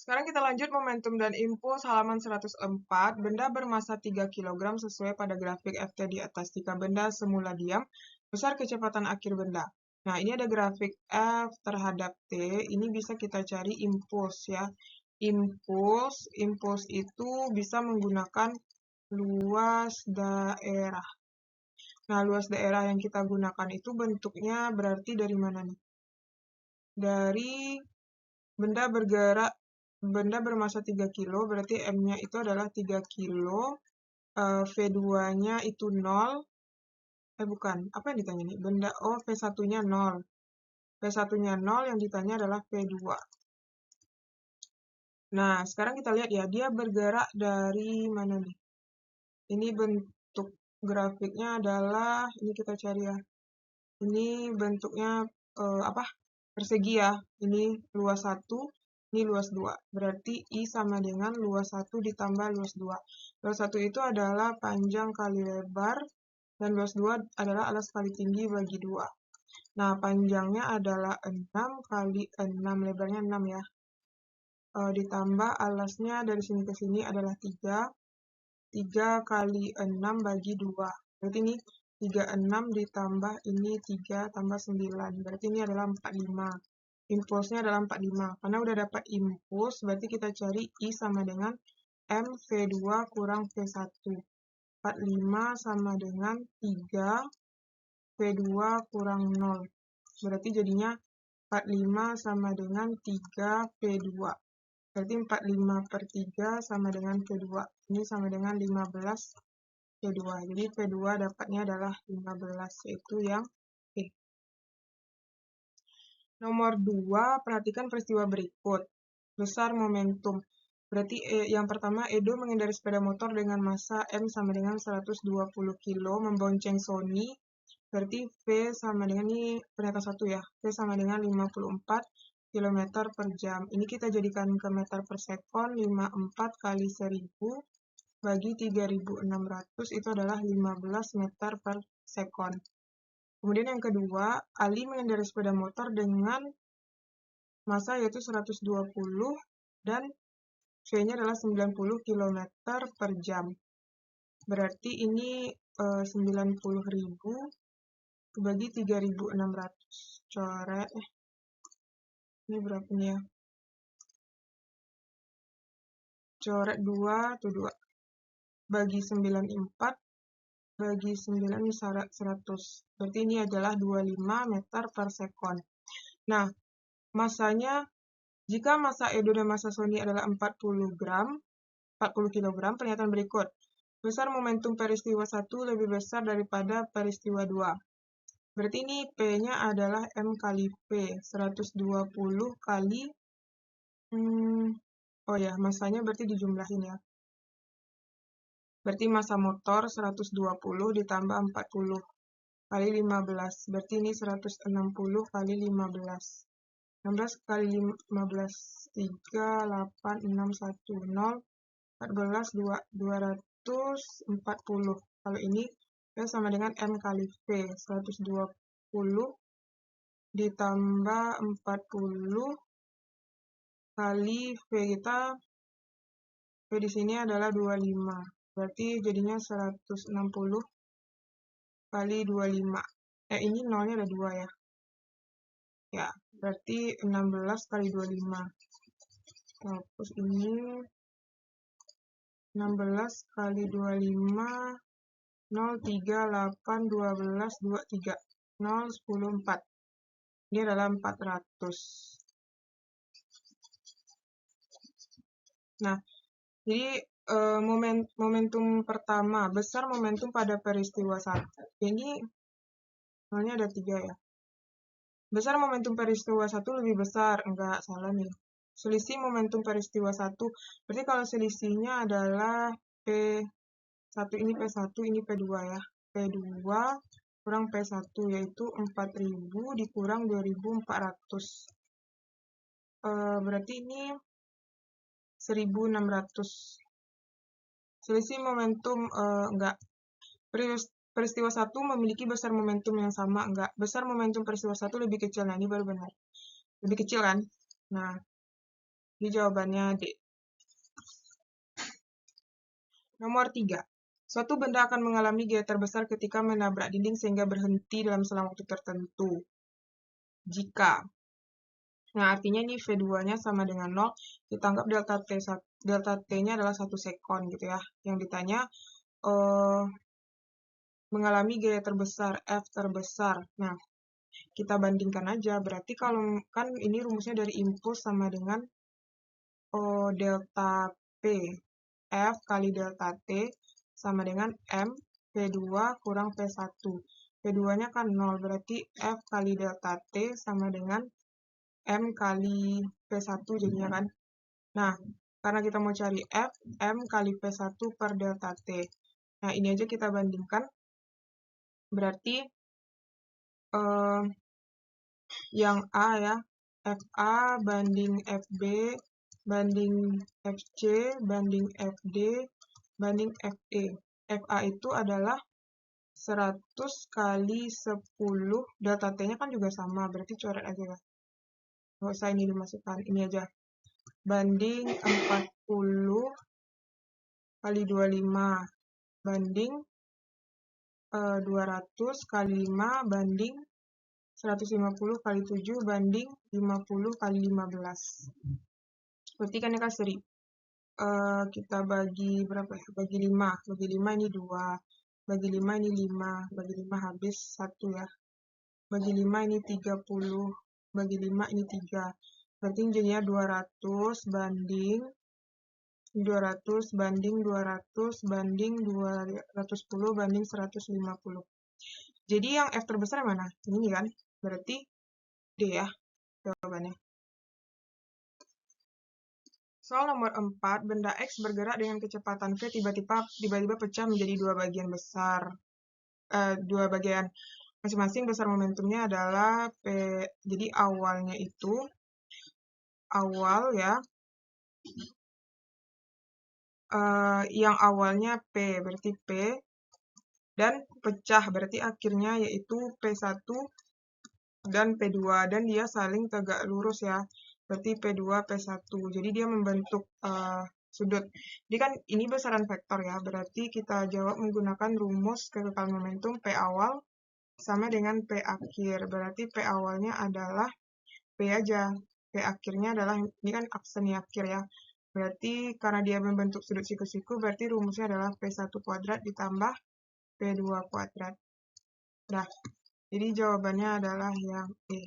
Sekarang kita lanjut momentum dan impuls halaman 104. Benda bermassa 3 kg sesuai pada grafik FT di atas. Jika benda semula diam, besar kecepatan akhir benda. Nah, ini ada grafik F terhadap T. Ini bisa kita cari impuls ya. Impuls itu bisa menggunakan luas daerah. Nah, luas daerah yang kita gunakan itu bentuknya berarti dari mana nih? Dari benda bergerak, benda bermassa 3 kilo, berarti M-nya itu adalah 3 kilo, V2-nya itu 0, bukan, apa yang ditanya nih? Benda, V1-nya 0. V1-nya 0, yang ditanya adalah V2. Nah, sekarang kita lihat ya, dia bergerak dari mana nih? Ini bentuk grafiknya adalah, ini kita cari ya. Ini bentuknya persegi ya. Ini luas 1, ini luas 2. Berarti I sama dengan luas 1 ditambah luas 2. Luas 1 itu adalah panjang kali lebar, dan luas 2 adalah alas kali tinggi bagi 2. Nah, panjangnya adalah 6 kali 6, lebarnya 6 ya. Ditambah alasnya dari sini ke sini adalah 3. 3 kali 6 bagi 2. Berarti ini 36 ditambah ini 3 tambah 9. Berarti ini adalah 45. Impulsnya adalah 45. Karena udah dapat impuls, berarti kita cari I sama dengan M V2 kurang V1. 45 sama dengan 3 V2 kurang 0. Berarti jadinya 45 sama dengan 3 V2. Berarti 45 per 3 sama dengan V2. Ini sama dengan 15 V2. Jadi V2 dapatnya adalah 15, yaitu yang E. Nomor 2, perhatikan peristiwa berikut. Besar momentum. Berarti yang pertama, Edo mengendarai sepeda motor dengan massa M sama dengan 120 kg, membonceng Sony. Berarti V sama dengan, ini pernyataan 1 ya, V sama dengan 54 km per jam. Ini kita jadikan ke meter per sekon, 54 kali 1000 bagi 3600 itu adalah 15 meter per sekon. Kemudian yang kedua, Ali mengendarai sepeda motor dengan massa yaitu 120 dan V-nya adalah 90 km per jam. Berarti ini 90.000 bagi 3600. Coret. Ini berapa nih ya? Coret 2 tuh 2. Bagi 94 bagi 9 100. Berarti ini adalah 25 meter per sekon. Nah, masanya, jika massa Edo dan massa Sony adalah 40 kg, pernyataan berikut. Besar momentum peristiwa 1 lebih besar daripada peristiwa 2. Berarti ini P-nya adalah M kali V. 120 kali, masanya berarti dijumlahin ya. Berarti massa motor 120 ditambah 40 kali 15. Berarti ini 160 kali 15. 16 kali 15, 3, 8, 6, 1, 0, 14, 2, 240. Kalau ini V sama dengan M kali V. 120 ditambah 40 kali V kita, V di sini adalah 25. Berarti jadinya 160 kali 25. Ini nolnya ada 2 ya. Ya, berarti 16 kali 25. Hapus ini. 16 kali 25. 0, 3, 8, 12, 2, 3. 0, 10, 4. Ini adalah 400. Nah, jadi momentum pertama, besar momentum pada peristiwa 1. Ini nolnya ada 3 ya. Besar momentum peristiwa 1 lebih besar. Enggak, salah nih. Selisih momentum peristiwa 1. Berarti kalau selisihnya adalah P1, ini P1, ini P2 ya. P2 kurang P1, yaitu 4000 dikurang 2400. Berarti ini 1600. Selisih momentum, enggak. Peristiwa 1 memiliki besar momentum yang sama, enggak. Besar momentum peristiwa 1 lebih kecil, nah ini baru benar. Lebih kecil kan? Nah, Jadi jawabannya D. Nomor 3. Suatu benda akan mengalami gaya terbesar ketika menabrak dinding sehingga berhenti dalam selang waktu tertentu. Jika. Nah, artinya ini V2-nya sama dengan 0, kita anggap delta T-nya adalah 1 sekon gitu ya. Yang ditanya mengalami gaya terbesar, F terbesar. Nah, kita bandingkan aja. Berarti kalau kan ini rumusnya dari impuls sama dengan delta P. F kali delta T sama dengan M P2 kurang P1. P2-nya kan 0, berarti F kali delta T sama dengan M kali P1 jadinya kan. Nah, karena kita mau cari F, M kali P1 per delta T. Nah, ini aja kita bandingkan. Berarti yang A ya, FA banding FB banding FC banding FD banding FE. FA itu adalah 100 kali 10, delta T-nya kan juga sama, berarti coret aja ya. Nggak usah ini dimasukkan, ini aja. Banding 40 kali 25 banding 200 kali 5 banding 150 kali 7 banding 50 kali 15. Berarti kan ini kan seri. Kita bagi berapa ya? Bagi 5. Bagi 5 ini 2. Bagi 5 ini 5. Bagi 5 habis 1 ya. Bagi 5 ini 30. Bagi 5 ini 3. Berarti jadinya 200 banding 200 banding 200 banding 210 banding 150. Jadi yang F terbesar mana? Ini kan? Berarti D ya jawabannya. Soal nomor 4, benda X bergerak dengan kecepatan V tiba-tiba pecah menjadi dua bagian besar. Dua bagian masing-masing besar momentumnya adalah P. Jadi awalnya itu awal ya. Yang awalnya P berarti P dan pecah berarti akhirnya yaitu P1 dan P2 dan dia saling tegak lurus ya. Berarti P2 P1. Jadi dia membentuk sudut. Jadi kan ini besaran vektor ya. Berarti kita jawab menggunakan rumus kekekalan momentum P awal sama dengan P akhir. Berarti P awalnya adalah P aja. P akhirnya adalah ini kan aksen akhir ya. Berarti karena dia membentuk sudut siku-siku berarti rumusnya adalah P1 kuadrat ditambah P2 kuadrat. Nah, jadi jawabannya adalah yang E.